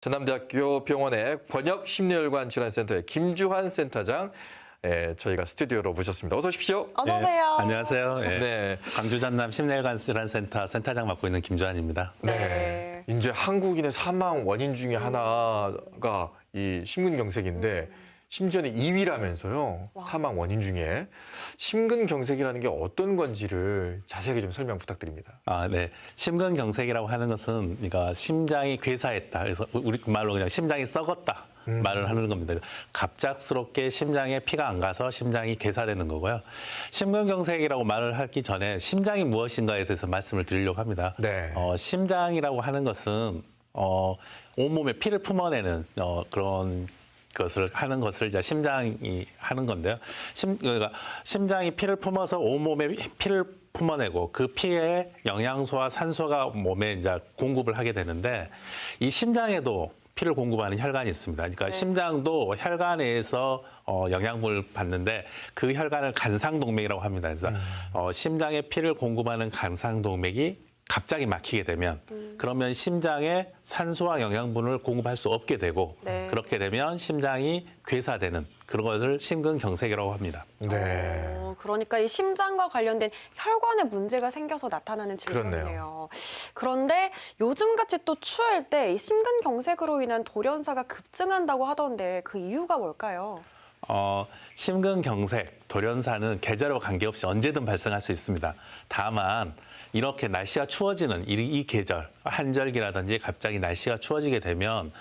전남대학교 병원의 권역심리혈관 질환센터의 김주환 센터장, 저희가 스튜디오로 모셨습니다. 어서 오십시오. 어서 오세요. 안녕하세요. 네. 광주 전남 심내혈관 질환센터 센터장 맡고 있는 김주환입니다. 네. 이제 한국인의 사망 원인 중에 하나가 이 심근경색인데 심지어는 2위라면서요. 사망 원인 중에. 심근경색이라는 게 어떤 건지를 자세하게 좀 설명 부탁드립니다. 네. 심근경색이라고 하는 것은 그러니까 심장이 괴사했다. 그래서 우리 말로 그냥 심장이 썩었다. 말을 하는 겁니다. 갑작스럽게 심장에 피가 안 가서 심장이 괴사되는 거고요. 심근경색이라고 말을 하기 전에 심장이 무엇인가에 대해서 말씀을 드리려고 합니다. 네. 심장이라고 하는 것은 온몸에 피를 품어내는 그런 것을 하는 것을 이제 심장이 하는 건데요. 그러니까 심장이 피를 품어서 온몸에 피를 품어내고 그 피에 영양소와 산소가 몸에 이제 공급을 하게 되는데 이 심장에도 피를 공급하는 혈관이 있습니다. 그러니까 심장도 혈관에서 영양분을 받는데 그 혈관을 간상동맥이라고 합니다. 그래서 심장에 피를 공급하는 간상동맥이 갑자기 막히게 되면 그러면 심장에 산소와 영양분을 공급할 수 없게 되고 그렇게 되면 심장이 괴사되는 그런 것을 심근경색이라고 합니다. 네. 그러니까 이 심장과 관련된 혈관에 문제가 생겨서 나타나는 질병이네요. 그런데 요즘같이 또 추울 때 이 심근경색으로 인한 돌연사가 급증한다고 하던데 그 이유가 뭘까요? 심근경색, 돌연사는 계절과 관계없이 언제든 발생할 수 있습니다. 다만 이렇게 날씨가 추워지는 이 계절, 한절기라든지 갑자기 날씨가 추워지게 되면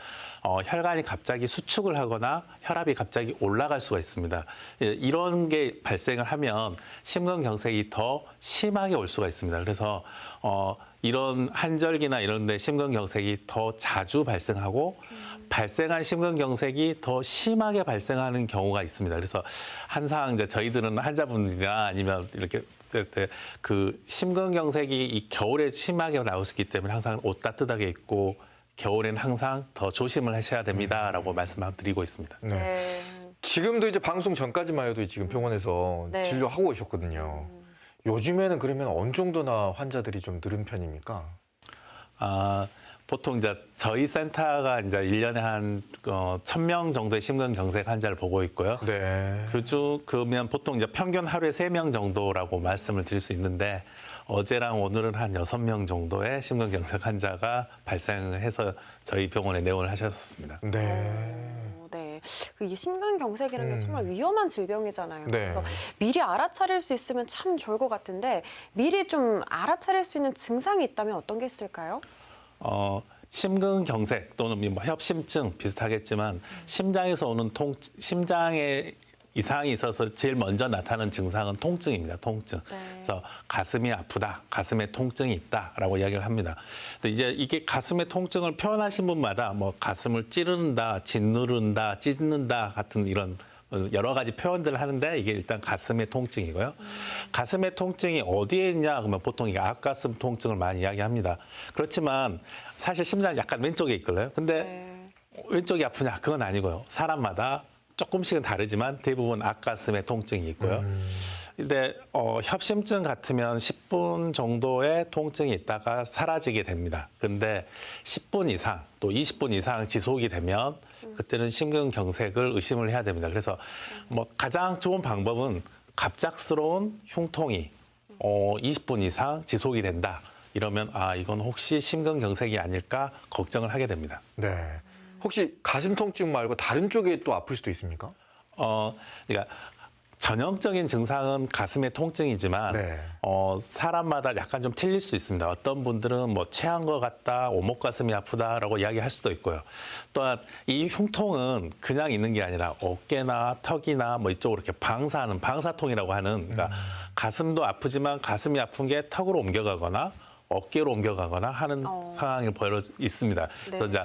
혈관이 갑자기 수축을 하거나 혈압이 갑자기 올라갈 수가 있습니다. 이런 게 발생을 하면 심근경색이 더 심하게 올 수가 있습니다. 그래서 이런 한절기나 이런 데 심근경색이 더 자주 발생하고 발생한 심근경색이 더 심하게 발생하는 경우가 있습니다. 그래서 항상 이제 저희들은 환자분들이나 아니면 이렇게 그 심근경색이 이 겨울에 심하게 나올 수 있기 때문에 항상 옷 따뜻하게 입고 겨울에는 항상 더 조심을 하셔야 됩니다라고 말씀드리고 있습니다. 네. 지금도 이제 방송 전까지만 해도 지금 병원에서 진료하고 오셨거든요. 요즘에는 그러면 어느 정도나 환자들이 좀 늘은 편입니까? 보통 이제 저희 센터가 이제 1년에 한 1,000명 정도의 심근경색 환자를 보고 있고요. 네. 그러면 보통 이제 평균 하루에 3명 정도라고 말씀을 드릴 수 있는데 어제랑 오늘은 한 6명 정도의 심근경색 환자가 발생해서 저희 병원에 내원을 하셨습니다. 네. 이 심근경색이라는 게 정말 위험한 질병이잖아요. 그래서 미리 알아차릴 수 있으면 참 좋을 것 같은데 미리 좀 알아차릴 수 있는 증상이 있다면 어떤 게 있을까요? 심근경색 또는 뭐 협심증 비슷하겠지만 심장에서 오는 심장에 이상이 있어서 제일 먼저 나타나는 증상은 통증입니다. 통증. 그래서 가슴이 아프다, 가슴에 통증이 있다라고 이야기를 합니다. 근데 이제 이게 가슴의 통증을 표현하신 분마다 뭐 가슴을 찌른다, 짓누른다, 찢는다 같은 이런 여러 가지 표현들을 하는데 이게 일단 가슴의 통증이고요. 가슴의 통증이 어디에 있냐 그러면 보통 이게 앞가슴 통증을 많이 이야기합니다. 그렇지만 사실 심장이 약간 왼쪽에 있거든요. 근데 왼쪽이 아프냐 그건 아니고요. 사람마다 조금씩은 다르지만 대부분 앞가슴에 통증이 있고요. 근데 협심증 같으면 10분 정도의 통증이 있다가 사라지게 됩니다. 근데 10분 이상 또 20분 이상 지속이 되면 그때는 심근경색을 의심을 해야 됩니다. 그래서 뭐 가장 좋은 방법은 갑작스러운 흉통이 20분 이상 지속이 된다. 이러면 이건 혹시 심근경색이 아닐까 걱정을 하게 됩니다. 네. 혹시 가슴 통증 말고 다른 쪽에 또 아플 수도 있습니까? 그러니까 전형적인 증상은 가슴의 통증이지만 사람마다 약간 좀 틀릴 수 있습니다. 어떤 분들은 뭐 체한 것 같다, 오목가슴이 아프다라고 이야기할 수도 있고요. 또한 이 흉통은 그냥 있는 게 아니라 어깨나 턱이나 뭐 이쪽으로 이렇게 방사하는 방사통이라고 하는 그러니까 가슴도 아프지만 가슴이 아픈 게 턱으로 옮겨가거나 어깨로 옮겨가거나 하는 상황이 벌어져 있습니다. 그래서 이제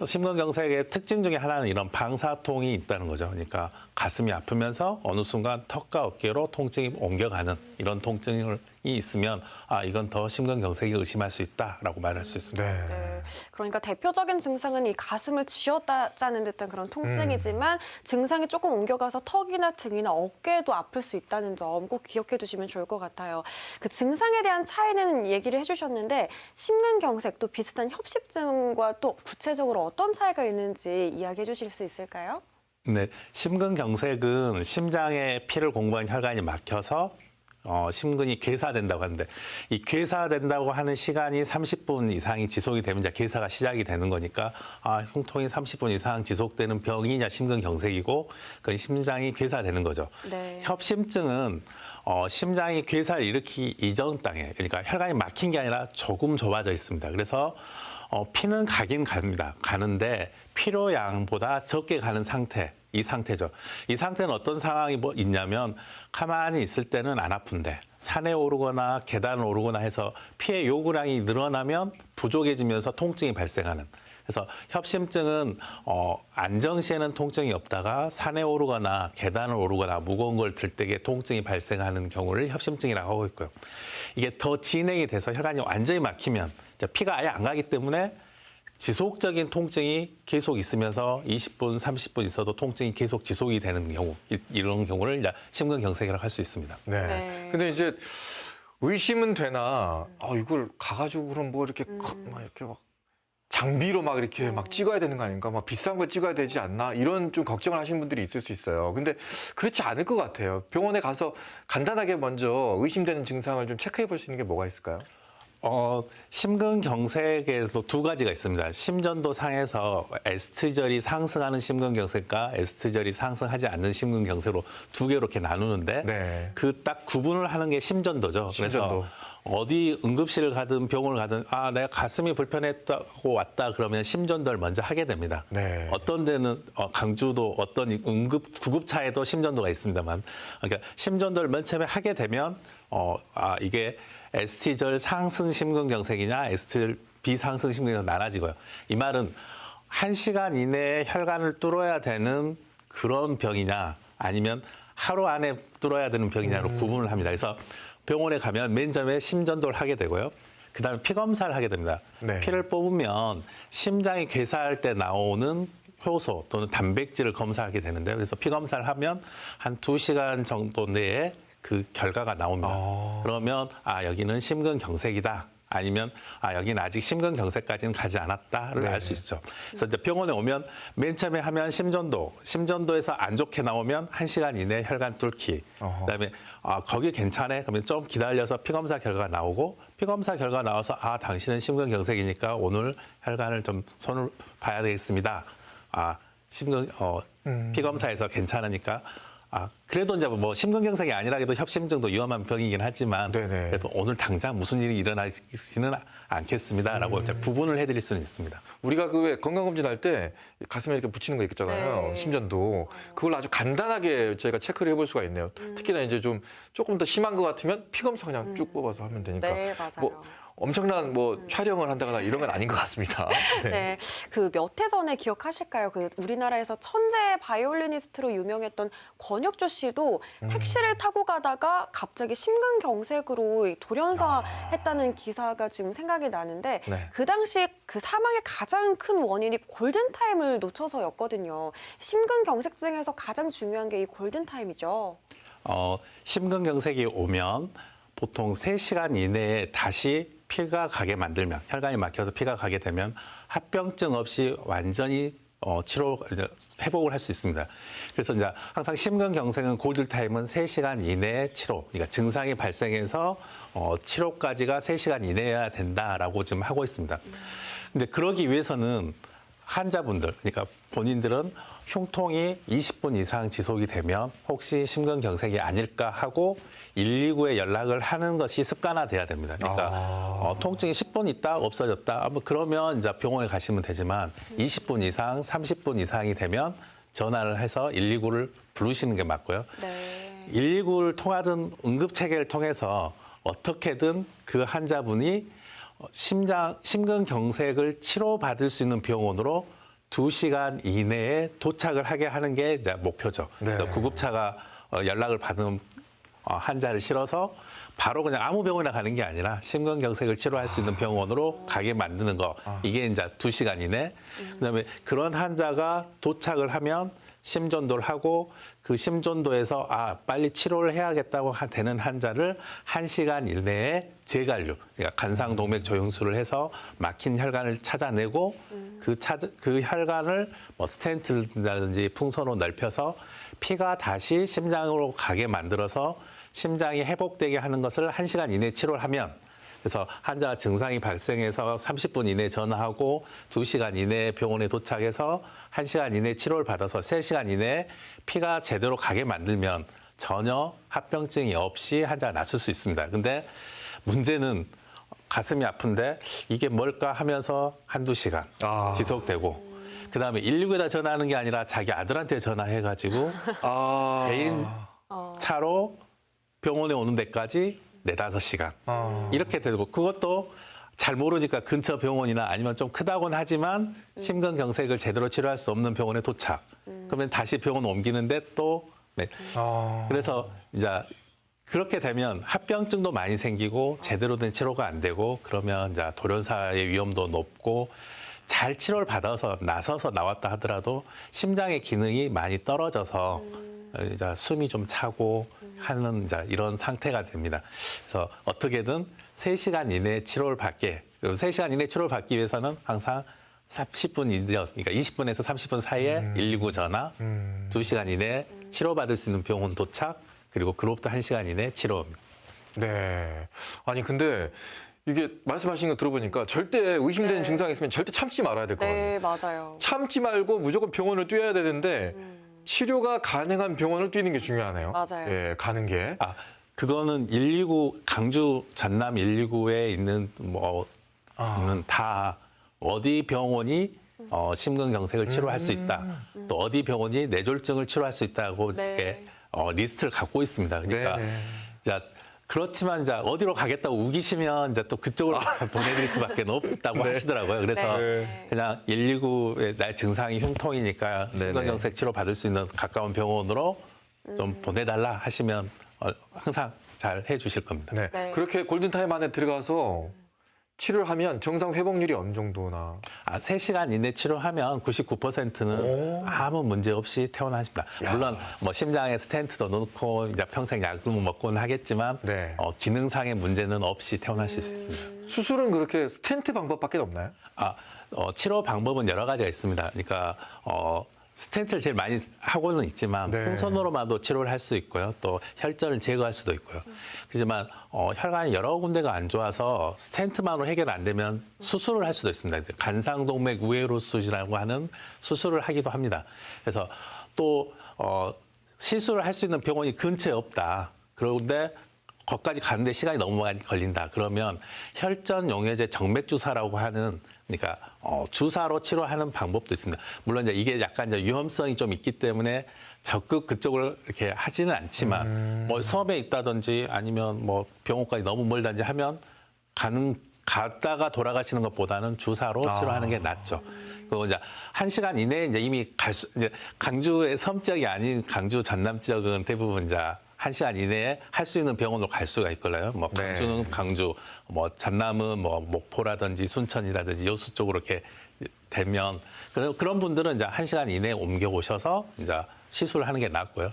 심근경색의 특징 중에 하나는 이런 방사통이 있다는 거죠. 그러니까 가슴이 아프면서 어느 순간 턱과 어깨로 통증이 옮겨가는 이런 통증을 있으면 이건 더 심근경색이 의심할 수 있다라고 말할 수 있습니다. 네. 그러니까 대표적인 증상은 이 가슴을 쥐었다 짜는 듯한 그런 통증이지만 증상이 조금 옮겨가서 턱이나 등이나 어깨도 아플 수 있다는 점 꼭 기억해 두시면 좋을 것 같아요. 그 증상에 대한 차이는 얘기를 해주셨는데 심근경색 또 비슷한 협심증과 또 구체적으로 어떤 차이가 있는지 이야기해 주실 수 있을까요? 네, 심근경색은 심장에 피를 공부하는 혈관이 막혀서 심근이 괴사된다고 하는데 이 괴사된다고 하는 시간이 30분 이상이 지속이 되면 이제 괴사가 시작이 되는 거니까 흉통이 30분 이상 지속되는 병이 이제 심근경색이고 그건 심장이 괴사되는 거죠. 네. 협심증은 심장이 괴사를 일으키기 이전 땅에 그러니까 혈관이 막힌 게 아니라 조금 좁아져 있습니다. 그래서 피는 가긴 갑니다. 가는데 필요량보다 적게 가는 상태. 이 상태죠. 이 상태는 어떤 상황이 있냐면 가만히 있을 때는 안 아픈데 산에 오르거나 계단을 오르거나 해서 피의 요구량이 늘어나면 부족해지면서 통증이 발생하는. 그래서 협심증은 안정시에는 통증이 없다가 산에 오르거나 계단을 오르거나 무거운 걸 들 때에 통증이 발생하는 경우를 협심증이라고 하고 있고요. 이게 더 진행이 돼서 혈관이 완전히 막히면 피가 아예 안 가기 때문에 지속적인 통증이 계속 있으면서 20분, 30분 있어도 통증이 계속 지속이 되는 경우, 이런 경우를 이제 심근경색이라고 할 수 있습니다. 네. 네. 근데 이제 의심은 되나? 이걸 가가지고 그럼 뭐 이렇게 막 이렇게 막 장비로 막 이렇게 막 찍어야 되는 거 아닌가? 막 비싼 걸 찍어야 되지 않나? 이런 좀 걱정을 하시는 분들이 있을 수 있어요. 근데 그렇지 않을 것 같아요. 병원에 가서 간단하게 먼저 의심되는 증상을 좀 체크해 볼 수 있는 게 뭐가 있을까요? 심근경색에도 두 가지가 있습니다. 심전도 상에서 에스트절이 상승하는 심근경색과 에스트절이 상승하지 않는 심근경색으로 두 개로 이렇게 나누는데 네. 그 딱 구분을 하는 게 심전도죠. 심전도. 그래서 어디 응급실을 가든 병원을 가든 내가 가슴이 불편했다고 왔다 그러면 심전도를 먼저 하게 됩니다. 네. 어떤 데는 강주도 어떤 구급차에도 심전도가 있습니다만 그러니까 심전도를 맨 처음에 하게 되면 이게 ST절 상승 심근경색이냐 ST절 비상승 심근경색 나눠지고요. 이 말은 1시간 이내에 혈관을 뚫어야 되는 그런 병이냐 아니면 하루 안에 뚫어야 되는 병이냐로 구분을 합니다. 그래서 병원에 가면 맨 처음에 심전도를 하게 되고요. 그다음에 피검사를 하게 됩니다. 네. 피를 뽑으면 심장이 괴사할 때 나오는 효소 또는 단백질을 검사하게 되는데요. 그래서 피검사를 하면 한 2시간 정도 내에 그 결과가 나옵니다. 그러면 여기는 심근경색이다. 아니면 여기는 아직 심근경색까지는 가지 않았다를 알 수 있죠. 그래서 이제 병원에 오면 맨 처음에 하면 심전도에서 안 좋게 나오면 1시간 이내 혈관 뚫기. 그다음에 거기 괜찮아. 그러면 좀 기다려서 피검사 결과가 나오고 피검사 결과 나와서 당신은 심근경색이니까 오늘 혈관을 좀 손을 봐야 되겠습니다. 피검사에서 괜찮으니까 그래도 이제 뭐 심근경색이 아니라도 협심증도 위험한 병이긴 하지만 네네. 그래도 오늘 당장 무슨 일이 일어나지는 않겠습니다라고 이제 구분을 해드릴 수는 있습니다. 우리가 그 왜 건강검진할 때 가슴에 이렇게 붙이는 거 있잖아요. 네. 심전도. 그걸 아주 간단하게 저희가 체크를 해볼 수가 있네요. 특히나 이제 조금 더 심한 것 같으면 피검사 그냥 쭉 뽑아서 하면 되니까. 네, 맞아요. 뭐 엄청난 촬영을 한다거나 이런 건 아닌 것 같습니다. 네, 그 몇 해 전에 기억하실까요? 그 우리나라에서 천재 바이올리니스트로 유명했던 권혁조 씨도 택시를 타고 가다가 갑자기 심근경색으로 돌연사했다는 기사가 지금 생각이 나는데 네. 그 당시 그 사망의 가장 큰 원인이 골든타임을 놓쳐서였거든요. 심근경색증에서 가장 중요한 게 이 골든타임이죠. 심근경색이 오면 보통 3시간 이내에 다시 피가 가게 만들면 혈관이 막혀서 피가 가게 되면 합병증 없이 완전히 회복을 할 수 있습니다. 그래서 이제 항상 심근경색은 골든타임은 3시간 이내에 치료, 그러니까 증상이 발생해서 치료까지가 3시간 이내여야 된다라고 지금 하고 있습니다. 근데 그러기 위해서는 환자분들, 그러니까 본인들은 흉통이 20분 이상 지속이 되면 혹시 심근경색이 아닐까 하고 119에 연락을 하는 것이 습관화돼야 됩니다. 그러니까 통증이 10분 있다 없어졌다 그러면 이제 병원에 가시면 되지만 20분 이상, 30분 이상이 되면 전화를 해서 119를 부르시는 게 맞고요. 네. 119를 통하든 응급체계를 통해서 어떻게든 그 환자분이 심근경색을 치료받을 수 있는 병원으로 2시간 이내에 도착을 하게 하는 게 이제 목표죠. 네. 구급차가 연락을 받은 환자를 실어서 바로 그냥 아무 병원에 가는 게 아니라 심근경색을 치료할 수 있는 병원으로 가게 만드는 거. 이게 이제 2시간 이내. 그다음에 그런 환자가 도착을 하면 심전도를 하고 그 심전도에서 빨리 치료를 해야겠다고 되는 환자를 1시간 이내에 재관류, 그러니까 간상동맥 조영술을 해서 막힌 혈관을 찾아내고 그 혈관을 뭐 스텐트라든지 풍선으로 넓혀서 피가 다시 심장으로 가게 만들어서 심장이 회복되게 하는 것을 1시간 이내에 치료를 하면, 그래서 환자 증상이 발생해서 30분 이내에 전화하고 2시간 이내에 병원에 도착해서 1시간 이내에 치료를 받아서 3시간 이내에 피가 제대로 가게 만들면 전혀 합병증이 없이 환자가 낫을 수 있습니다. 근데 문제는 가슴이 아픈데 이게 뭘까 하면서 한두 시간 지속되고, 그다음에 119에다 전화하는 게 아니라 자기 아들한테 전화해가지고 개인 차로 병원에 오는 데까지 4-5시간 이렇게 되고, 그것도 잘 모르니까 근처 병원이나 아니면 좀 크다고는 하지만 심근경색을 제대로 치료할 수 없는 병원에 도착. 그러면 다시 병원 옮기는데 또 그래서 이제 그렇게 되면 합병증도 많이 생기고 제대로 된 치료가 안 되고, 그러면 이제 돌연사의 위험도 높고, 잘 치료를 받아서 나서서 나왔다 하더라도 심장의 기능이 많이 떨어져서 이제 숨이 좀 차고 하는 이제 이런 상태가 됩니다. 그래서 어떻게든 3시간 이내에 치료를 받게, 3시간 이내에 치료를 받기 위해서는 항상 30분 이전, 그러니까 20분에서 30분 사이에 119 전화, 2시간 이내에 치료받을 수 있는 병원 도착, 그리고 그로부터 1시간 이내에 치료입니다. 네. 아니 근데 이게 말씀하신 거 들어보니까 절대 의심되는 증상이 있으면 절대 참지 말아야 될 것 같아요. 네, 맞아요. 참지 말고 무조건 병원을 뛰어야 되는데 치료가 가능한 병원을 뛰는 게 중요하네요. 맞아요. 예, 가는 게. 그거는 119, 강주 전남 119에 있는 다 어디 병원이 심근경색을 치료할 수 있다. 또 어디 병원이 뇌졸중을 치료할 수 있다고 이렇게 리스트를 갖고 있습니다. 그러니까 자, 그렇지만 이제 어디로 가겠다고 우기시면 이제 또 그쪽으로 보내드릴 수밖에 없다고 하시더라고요. 그래서 그냥 119에 나 증상이 흉통이니까 심근경색 치료 받을 수 있는 가까운 병원으로 좀 보내달라 하시면 항상 잘 해주실 겁니다. 네. 네. 그렇게 골든타임 안에 들어가서 치료를 하면 정상 회복률이 어느 정도나? 3시간 이내 치료하면 99%는 아무 문제 없이 퇴원하십니다. 물론 뭐 심장에 스텐트도 넣고 이제 평생 약을 먹고는 하겠지만 기능상의 문제는 없이 퇴원하실 수 있습니다. 수술은 그렇게 스텐트 방법밖에 없나요? 치료 방법은 여러 가지가 있습니다. 그러니까 스텐트를 제일 많이 하고는 있지만 풍선으로만도 치료를 할 수 있고요. 또 혈전을 제거할 수도 있고요. 하지만 혈관이 여러 군데가 안 좋아서 스텐트만으로 해결 안 되면 수술을 할 수도 있습니다. 이제 간상동맥 우회로 수술이라고 하는 수술을 하기도 합니다. 그래서 또 시술을 할 수 있는 병원이 근처에 없다. 그런데 거기까지 가는데 시간이 너무 많이 걸린다. 그러면 혈전 용해제 정맥 주사라고 하는, 그러니까 주사로 치료하는 방법도 있습니다. 물론 이제 이게 약간 이제 위험성이 좀 있기 때문에 적극 그쪽을 이렇게 하지는 않지만 뭐 섬에 있다든지 아니면 뭐 병원까지 너무 멀다든지 하면 갔다가 돌아가시는 것보다는 주사로 치료하는 게 낫죠. 그리고 이제 1시간 이내에 이제 이미 이제 강주의 섬 지역이 아닌 강주 전남 지역은 대부분 이제 1시간 이내에 할 수 있는 병원으로 갈 수가 있거든요. 뭐 강주는 강주, 뭐 전남은 뭐 목포라든지 순천이라든지 여수 쪽으로 이렇게 되면 그런 분들은 이제 1시간 이내에 옮겨 오셔서 이제 시술을 하는 게 낫고요.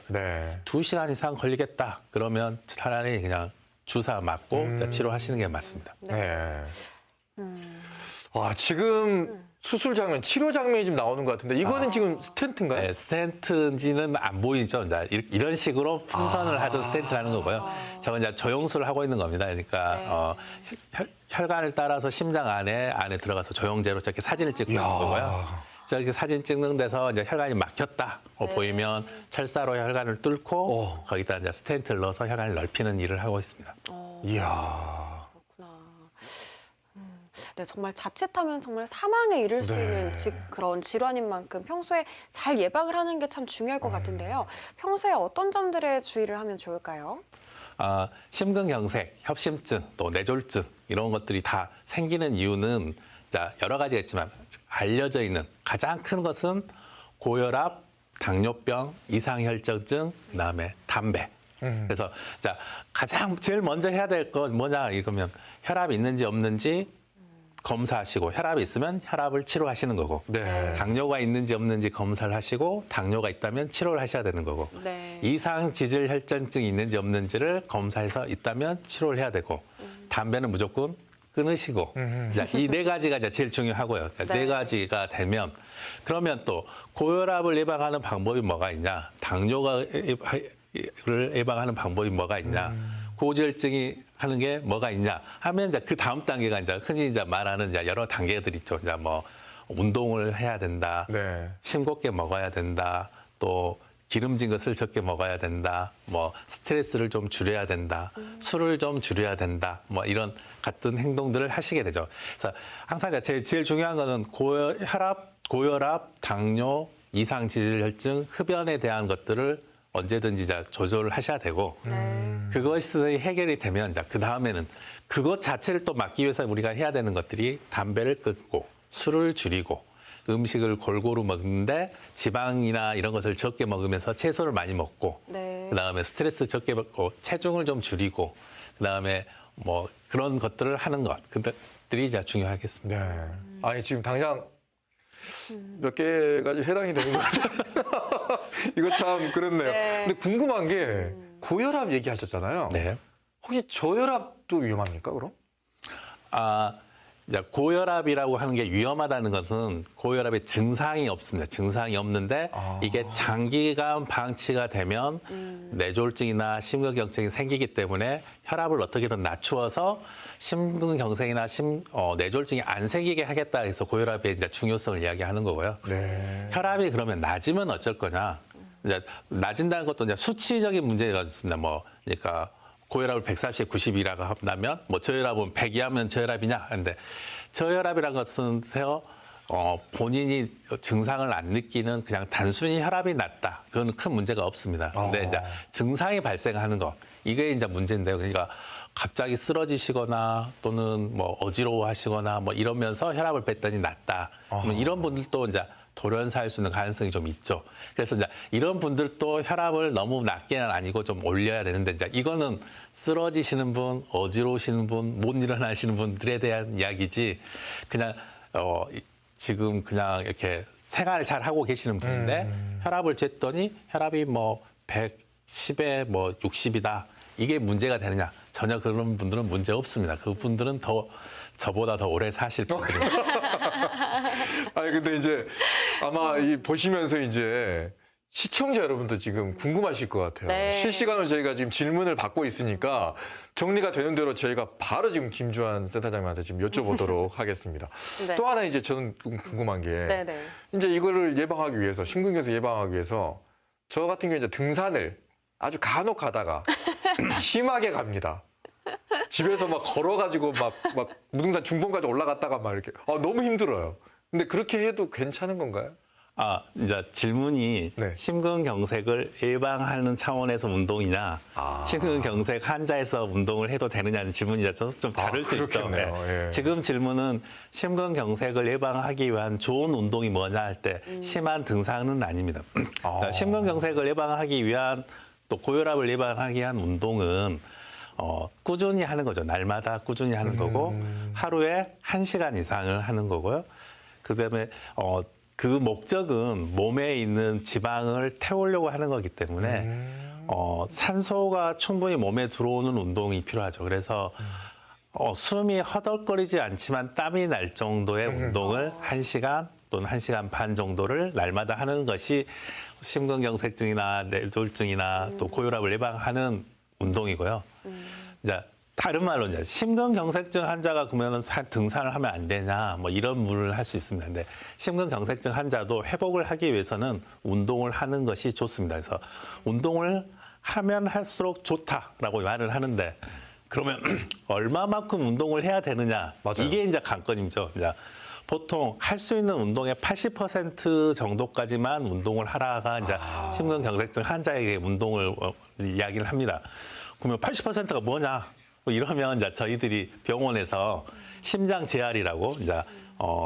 2시간 이상 걸리겠다. 그러면 차라리 그냥 주사 맞고 치료하시는 게 맞습니다. 와, 지금 수술 장면, 치료 장면이 좀 나오는 것 같은데 이거는 지금 스텐트인가요? 네, 스텐트인지는 안 보이죠. 이제 이런 식으로 풍선을 하던 스텐트라는 거고요. 저건 이제 조영술을 하고 있는 겁니다. 그러니까 혈관을 따라서 심장 안에 들어가서 조영제로 저렇게 사진을 찍고 있는 거고요. 저렇게 사진 찍는 데서 이제 혈관이 막혔다 보이면 철사로 혈관을 뚫고 거기다 이제 스텐트를 넣어서 혈관을 넓히는 일을 하고 있습니다. 이야. 네, 정말 자칫하면 정말 사망에 이를 수 있는 그런 질환인 만큼 평소에 잘 예방을 하는 게 참 중요할 것 같은데요. 평소에 어떤 점들에 주의를 하면 좋을까요? 심근경색, 협심증, 또 뇌졸중 이런 것들이 다 생기는 이유는 여러 가지가 있지만 알려져 있는 가장 큰 것은 고혈압, 당뇨병, 이상혈전증, 그다음에 담배 그래서 자 가장 제일 먼저 해야 될 건 뭐냐 이러면 혈압이 있는지 없는지 검사하시고 혈압이 있으면 혈압을 치료하시는 거고 네. 당뇨가 있는지 없는지 검사를 하시고 당뇨가 있다면 치료를 하셔야 되는 거고 네. 이상 지질 혈전증이 있는지 없는지를 검사해서 있다면 치료를 해야 되고 담배는 무조건 끊으시고 이 네 가지가 이제 제일 중요하고요. 네. 네 가지가 되면 그러면 또 고혈압을 예방하는 방법이 뭐가 있냐, 당뇨를 예방하는 방법이 뭐가 있냐, 고지혈증이 하는 게 뭐가 있냐 하면 이제 그 다음 단계가 이제 흔히 이제 말하는 이제 여러 단계들 있죠. 이제 뭐 운동을 해야 된다, 네. 싱겁게 먹어야 된다, 또 기름진 것을 적게 먹어야 된다, 뭐 스트레스를 좀 줄여야 된다, 술을 좀 줄여야 된다, 뭐 이런 같은 행동들을 하시게 되죠. 그래서 항상 제일 중요한 거는 고혈압, 당뇨, 이상지질혈증, 흡연에 대한 것들을 언제든지 이제 조절을 하셔야 되고 그것이 해결이 되면 그 다음에는 그것 자체를 또 막기 위해서 우리가 해야 되는 것들이 담배를 끊고 술을 줄이고 음식을 골고루 먹는데 지방이나 이런 것을 적게 먹으면서 채소를 많이 먹고 네. 그다음에 스트레스 적게 받고 체중을 좀 줄이고 그다음에 뭐 그런 것들을 하는 것 그것들이 이제 중요하겠습니다. 네. 아니 지금 당장 몇 개가 해당이 되는 것 같아요. 이거 참 그렇네요. 네. 근데 궁금한 게 고혈압 얘기하셨잖아요. 네. 혹시 저혈압도 위험합니까, 그럼? 이제 고혈압이라고 하는 게 위험하다는 것은 고혈압에 증상이 없습니다. 증상이 없는데 이게 장기간 방치가 되면 뇌졸중이나 심근경색이 생기기 때문에 혈압을 어떻게든 낮추어서 심근경색이나 뇌졸중이 안 생기게 하겠다 해서 고혈압의 이제 중요성을 이야기하는 거고요. 네. 혈압이 그러면 낮으면 어쩔 거냐? 이제 낮은다는 것도 이제 수치적인 문제가 있습니다. 뭐 그러니까 고혈압을 140에 90이라고 한다면 뭐 저혈압은 100이 하면 저혈압이냐 하는데 저혈압이라는 것은 본인이 증상을 안 느끼는 그냥 단순히 혈압이 낮다. 그건 큰 문제가 없습니다. 근데 이제 증상이 발생하는 것 이게 이제 문제인데요. 그러니까 갑자기 쓰러지시거나 또는 뭐 어지러워하시거나 뭐 이러면서 혈압을 뺐더니 낮다. 그러면 이런 분들도 이제 돌연사할 수 있는 가능성이 좀 있죠. 그래서 이제 이런 분들도 혈압을 너무 낮게는 아니고 좀 올려야 되는데 이제 이거는 쓰러지시는 분, 어지러우시는 분, 못 일어나시는 분들에 대한 이야기지 그냥 지금 그냥 이렇게 생활을 잘 하고 계시는 분인데 혈압을 쟀더니 혈압이 뭐 110에 뭐 60이다. 이게 문제가 되느냐? 전혀 그런 분들은 문제 없습니다. 그 분들은 저보다 더 오래 사실 분들이에요. 아니 근데 이제 아마 이 보시면서 이제 시청자 여러분도 지금 궁금하실 것 같아요. 네. 실시간으로 저희가 지금 질문을 받고 있으니까 정리가 되는 대로 저희가 바로 지금 김주환 센터장님한테 지금 여쭤보도록 하겠습니다. 네. 또 하나 이제 저는 궁금한 게 네네. 이제 이거를 예방하기 위해서 심근경색 예방하기 위해서 저 같은 경우 이제 등산을 아주 간혹 가다가 심하게 갑니다. 집에서 막 걸어가지고 막 무등산 중봉까지 올라갔다가 막 이렇게 너무 힘들어요. 근데 그렇게 해도 괜찮은 건가요? 이제 질문이 네. 심근경색을 예방하는 차원에서 운동이냐, 심근경색 환자에서 운동을 해도 되느냐는 질문이 좀 다를 수 있죠. 그렇겠네요. 예. 지금 질문은 심근경색을 예방하기 위한 좋은 운동이 뭐냐 할 때 심한 등산은 아닙니다. 그러니까 심근경색을 예방하기 위한 또 고혈압을 예방하기 위한 운동은 꾸준히 하는 거죠. 날마다 꾸준히 하는 거고 하루에 1시간 이상을 하는 거고요. 그다음에 그 목적은 몸에 있는 지방을 태우려고 하는 거기 때문에 산소가 충분히 몸에 들어오는 운동이 필요하죠. 그래서 숨이 허덕거리지 않지만 땀이 날 정도의 운동을 1시간 또는 1시간 반 정도를 날마다 하는 것이 심근경색증이나 뇌졸중이나 또 고혈압을 예방하는 운동이고요. 이제 다른 말로 이제 심근경색증 환자가 그러면 등산을 하면 안 되냐 뭐 이런 물을 할 수 있습니다. 근데 심근경색증 환자도 회복을 하기 위해서는 운동을 하는 것이 좋습니다. 그래서 운동을 하면 할수록 좋다라고 말을 하는데 그러면 얼마만큼 운동을 해야 되느냐 맞아요. 이게 이제 관건이죠. 이제 보통 할 수 있는 운동의 80% 정도까지만 운동을 하라가 이제 심근경색증 환자에게 운동을 이야기를 합니다. 그러면 80%가 뭐냐? 뭐 이러면 이제 저희들이 병원에서 심장 재활이라고 이제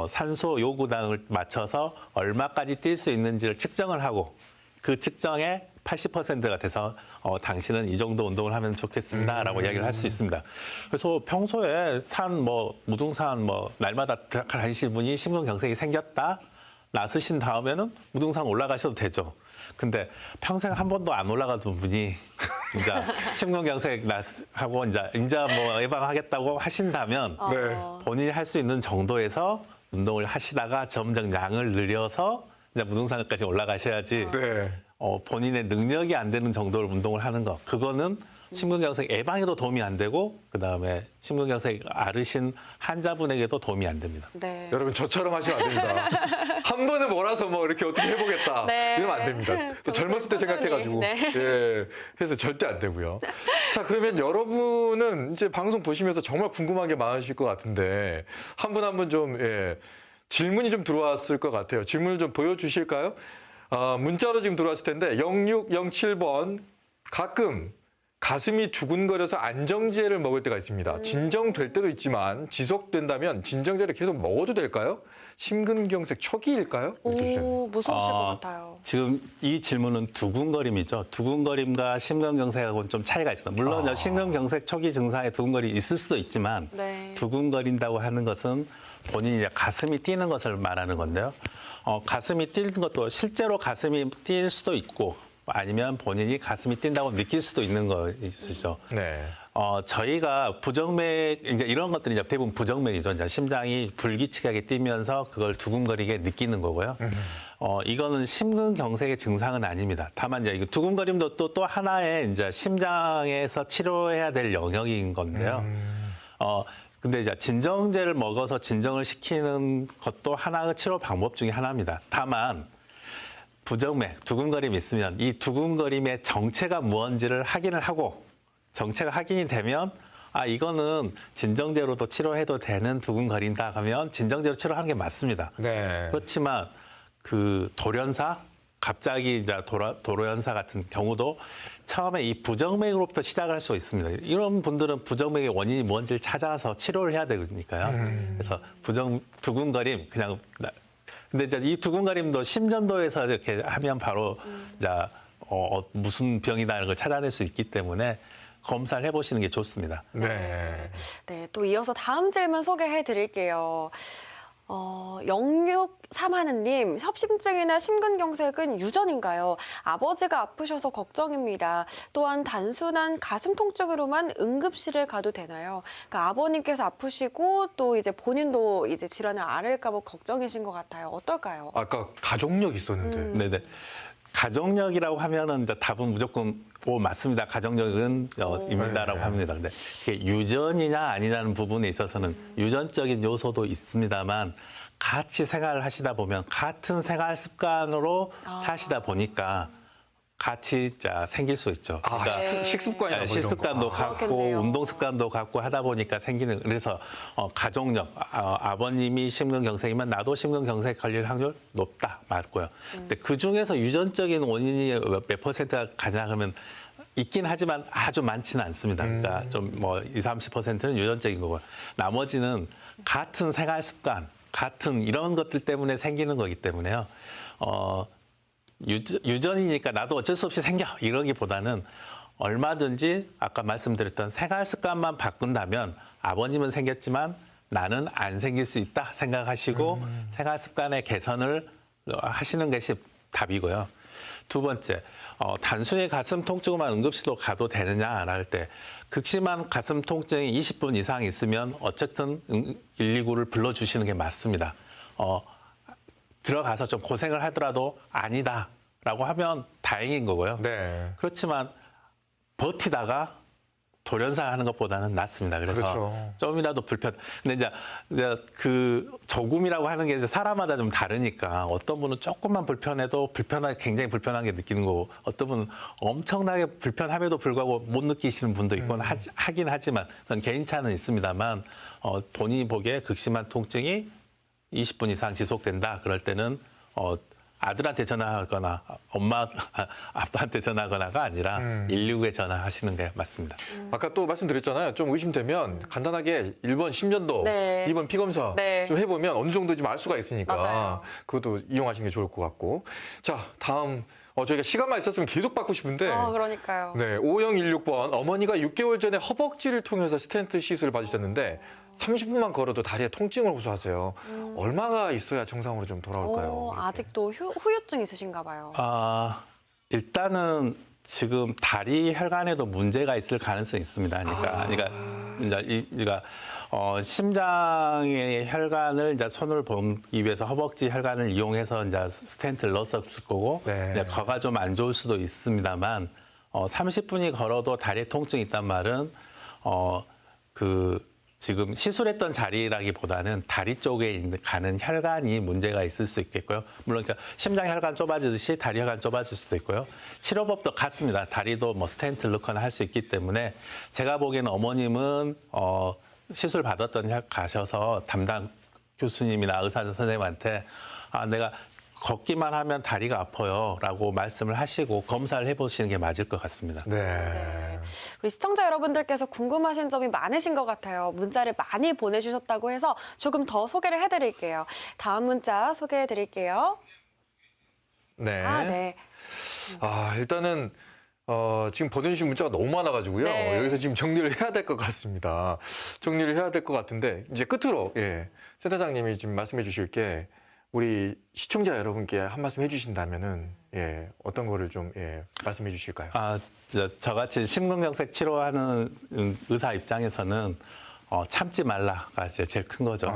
산소 요구량을 맞춰서 얼마까지 뛸 수 있는지를 측정을 하고 그 측정에 80%가 돼서 당신은 이 정도 운동을 하면 좋겠습니다라고 이야기를 할 수 있습니다. 그래서 평소에 무등산 날마다 다니시는 분이 심근경색이 생겼다 나서신 다음에는 무등산 올라가셔도 되죠. 근데 평생 한 번도 안 올라가던 분이 이제 심근경색 하고 이제 예방하겠다고 하신다면 네. 본인이 할 수 있는 정도에서 운동을 하시다가 점점 양을 늘려서 이제 무등산까지 올라가셔야지. 네. 본인의 능력이 안 되는 정도로 운동을 하는 거. 그거는 심근경색 예방에도 도움이 안 되고 그다음에 심근경색 앓으신 환자분에게도 도움이 안 됩니다. 네. 여러분 저처럼 하시면 안 됩니다. 한 번에 몰아서 이렇게 어떻게 해보겠다 네. 이러면 안 됩니다. 젊었을 때 꾸준히. 생각해가지고 네. 예, 해서 절대 안 되고요. 자, 그러면 여러분은 이제 방송 보시면서 정말 궁금한 게 많으실 것 같은데 한 분 한 분 좀 질문이 좀 들어왔을 것 같아요. 질문을 좀 보여주실까요? 문자로 지금 들어왔을 텐데 0607번 가끔 가슴이 두근거려서 안정제를 먹을 때가 있습니다. 진정될 때도 있지만 지속된다면 진정제를 계속 먹어도 될까요? 심근경색 초기일까요? 오, 무서우실 것 같아요. 지금 이 질문은 두근거림이죠. 두근거림과 심근경색하고는 좀 차이가 있습니다. 물론 심근경색 초기 증상에 두근거림이 있을 수도 있지만 네. 두근거린다고 하는 것은 본인이 이제 가슴이 뛰는 것을 말하는 건데요. 가슴이 뛰는 것도 실제로 가슴이 뛸 수도 있고 아니면 본인이 가슴이 뛴다고 느낄 수도 있는 거 있으시죠. 네. 저희가 부정맥 이제 이런 것들이 이제 대부분 부정맥이죠. 이제 심장이 불규칙하게 뛰면서 그걸 두근거리게 느끼는 거고요. 이거는 심근경색의 증상은 아닙니다. 다만 이제 이거 두근거림도 또 하나의 이제 심장에서 치료해야 될 영역인 건데요. 근데 이제 진정제를 먹어서 진정을 시키는 것도 하나의 치료 방법 중에 하나입니다. 다만 부정맥, 두근거림이 있으면 이 두근거림의 정체가 무언지를 확인을 하고 정체가 확인이 되면 이거는 진정제로도 치료해도 되는 두근거린다 하면 진정제로 치료하는 게 맞습니다. 네. 그렇지만 그 돌연사, 갑자기 이제 도로연사 같은 경우도 처음에 이 부정맥으로부터 시작을 할 수 있습니다. 이런 분들은 부정맥의 원인이 뭔지를 찾아서 치료를 해야 되니까요. 그래서 두근거림 근데 이제 이 두근거림도 심전도에서 이렇게 하면 바로 이제 무슨 병이다라는 걸 찾아낼 수 있기 때문에 검사를 해보시는 게 좋습니다. 네. 네, 또 이어서 다음 질문 소개해 드릴게요. 0631님, 협심증이나 심근경색은 유전인가요? 아버지가 아프셔서 걱정입니다. 또한 단순한 가슴 통증으로만 응급실에 가도 되나요? 그러니까 아버님께서 아프시고 또 이제 본인도 이제 질환을 앓을까 봐 걱정이신 것 같아요. 어떨까요? 아까 가족력 있었는데. 네네. 가족력이라고 하면은 이제 답은 무조건 맞습니다. 가족력은 입니다라고 네. 합니다. 근데 그게 유전이냐 아니냐는 부분에 있어서는 유전적인 요소도 있습니다만 같이 생활을 하시다 보면 같은 생활 습관으로 사시다 보니까 같이 생길 수 있죠. 네. 식습관이나 식습관도 같고 그렇겠네요. 운동 습관도 같고 하다 보니까 생기는 그래서 가족력 아버님이 심근경색이면 나도 심근경색 걸릴 확률 높다 맞고요. 근데 그 중에서 유전적인 원인이 몇 %가 가냐 하면 있긴 하지만 아주 많지는 않습니다. 그러니까 좀 20-30%는 유전적인 거고 나머지는 같은 생활 습관, 같은 이런 것들 때문에 생기는 거기 때문에요. 유전이니까 나도 어쩔 수 없이 생겨 이러기보다는 얼마든지 아까 말씀드렸던 생활 습관만 바꾼다면 아버님은 생겼지만 나는 안 생길 수 있다 생각하시고 생활 습관의 개선을 하시는 것이 답이고요. 두 번째, 단순히 가슴 통증만 응급실로 가도 되느냐 할 때 극심한 가슴 통증이 20분 이상 있으면 어쨌든 119를 불러주시는 게 맞습니다. 들어가서 좀 고생을 하더라도 아니다라고 하면 다행인 거고요. 네. 그렇지만 버티다가 돌연사하는 것보다는 낫습니다. 그래서 그렇죠. 좀이라도 근데 이제 그 조금이라고 하는 게 이제 사람마다 좀 다르니까 어떤 분은 조금만 불편해도 굉장히 불편하게 느끼는 거고 어떤 분은 엄청나게 불편함에도 불구하고 못 느끼시는 분도 있고 하긴 하지만 그건 개인차는 있습니다만 본인이 보기에 극심한 통증이 20분 이상 지속된다. 그럴 때는 아들한테 전화하거나 엄마 아빠한테 전화하거나가 아니라 119에 전화하시는 게 맞습니다. 아까 또 말씀드렸잖아요. 좀 의심되면 간단하게 1번 심전도, 네. 2번 피검사 네. 좀 해보면 어느 정도 좀 알 수가 있으니까 맞아요. 그것도 이용하시는 게 좋을 것 같고. 자, 다음 저희가 시간만 있었으면 계속 받고 싶은데 그러니까요. 네, 5016번 어머니가 6개월 전에 허벅지를 통해서 스텐트 시술을 받으셨는데 30분만 걸어도 다리에 통증을 호소하세요. 얼마가 있어야 정상으로 좀 돌아올까요? 아직도 후유증 있으신가 봐요. 일단은 지금 다리 혈관에도 문제가 있을 가능성이 있습니다. 그러니까 그러니까 심장의 혈관을 이제 손을 보기 위해서 허벅지 혈관을 이용해서 이제 스텐트를 넣었을 거고, 네. 이제 거가 좀 안 좋을 수도 있습니다만, 30분이 걸어도 다리에 통증이 있단 말은 지금 시술했던 자리라기보다는 다리 쪽에 가는 혈관이 문제가 있을 수 있겠고요. 물론 그러니까 심장 혈관 좁아지듯이 다리 혈관 좁아질 수도 있고요. 치료법도 같습니다. 다리도 뭐 스텐트를 넣거나 할 수 있기 때문에 제가 보기에는 어머님은 시술 받았던 가셔서 담당 교수님이나 의사 선생님한테 내가 걷기만 하면 다리가 아파요라고 말씀을 하시고 검사를 해보시는 게 맞을 것 같습니다. 네. 우리 시청자 여러분들께서 궁금하신 점이 많으신 것 같아요. 문자를 많이 보내주셨다고 해서 조금 더 소개를 해드릴게요. 다음 문자 소개해드릴게요. 네. 네. 일단은 지금 보내주신 문자가 너무 많아가지고요. 네. 여기서 지금 정리를 해야 될 것 같습니다. 정리를 해야 될 것 같은데 이제 끝으로 센터장님이 지금 말씀해 주실 게 우리 시청자 여러분께 한 말씀 해주신다면은 어떤 거를 좀 말씀해 주실까요? 저같이 심근경색 치료하는 의사 입장에서는 참지 말라가 이제 제일 큰 거죠.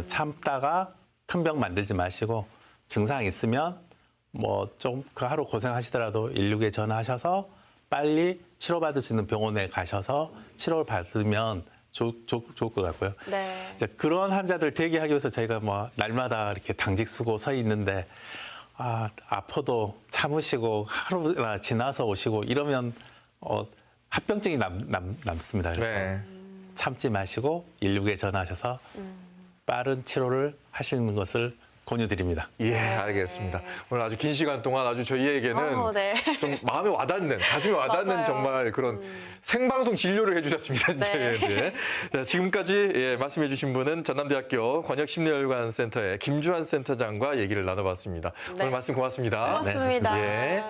참다가 큰 병 만들지 마시고 증상 있으면 뭐 좀 그 하루 고생하시더라도 119에 전화하셔서 빨리 치료받을 수 있는 병원에 가셔서 치료를 받으면 좋을 것 같고요. 네. 이제 그런 환자들 대기하기 위해서 저희가 뭐 날마다 이렇게 당직 쓰고 서 있는데 아파도 참으시고 하루나 지나서 오시고 이러면 합병증이 남습니다. 그래서 네. 참지 마시고 119에 전화하셔서 빠른 치료를 하시는 것을 권유드립니다. 알겠습니다. 오늘 아주 긴 시간 동안 아주 저희에게는 네. 좀 마음에 와닿는, 가슴에 와닿는 맞아요. 정말 그런 생방송 진료를 해주셨습니다. 네. 자, 지금까지 말씀해 주신 분은 전남대학교 권역심리혈관센터의 김주환 센터장과 얘기를 나눠봤습니다. 네. 오늘 말씀 고맙습니다. 고맙습니다. 네. 네.